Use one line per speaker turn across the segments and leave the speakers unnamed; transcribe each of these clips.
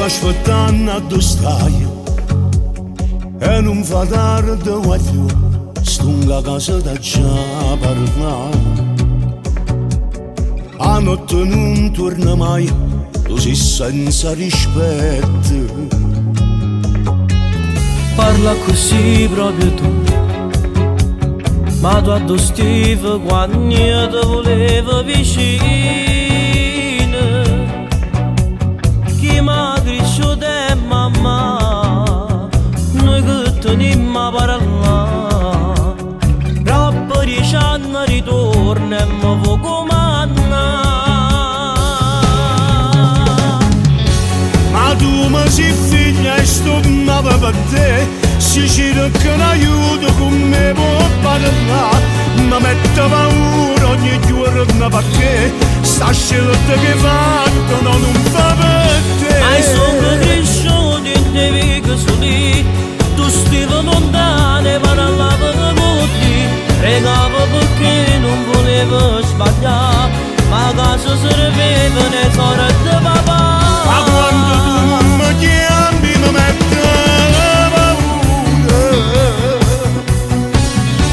aspettando dove stai e non fa tardi guaglio stunga casa da già parlare a notte non torna mai tu sei senza rispetto
parla così proprio tu ma tu addostivi quando io ti volevo vicino chi mi ha cresciuto è mamma noi che teniamo a parlare troppo 10 anni ritorno e mi vuoi comandare
ma tu mi sei figlia e sto male per te si cerca un aiuto come può parlare mi mette paura ogni giorno perché sta scelta che fatto non fa per te
ai sono cresciuti in te vita soli tu stivi lontano e parlava con te pregavo perché non volevo sbagliare ma casa serveva ne sorelle di papà
ma quando tu mi chiami mi mette paura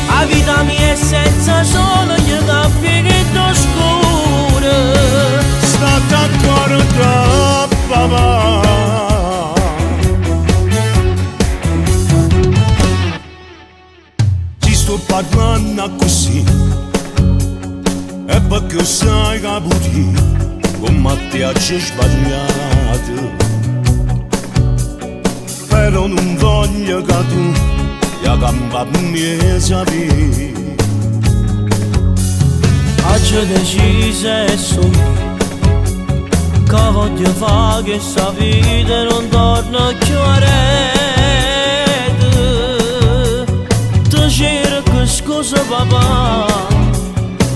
la vita mia è senza sole gli campi che ti scura
state ancora troppo papà ti sto parlando così e perché sai che pure come ti ha sbagliato però non voglio che tu la gamba mi sapere
oggi deciso e so che voglio fare che sta vita non torna più a rete ti cerco scusa papà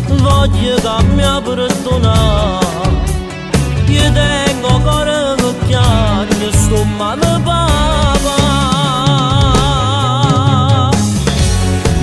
voglio che mi perdona io tengo ancora che piango sto male papà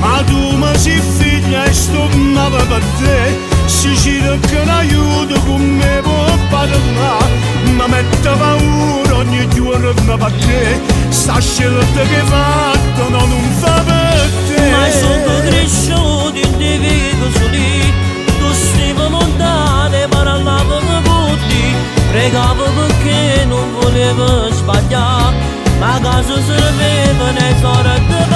ma tu mi sei figlia e sto male per te si cerca un aiuto come può parlare mi mette paura ogni giorno perché sta scelta che fatto non fa per te
ma sono cresciuti in te vita soli tu stivi lontano e parlavo con te pregavo perché non volevo sbagliare ma casa serveva ne sorelle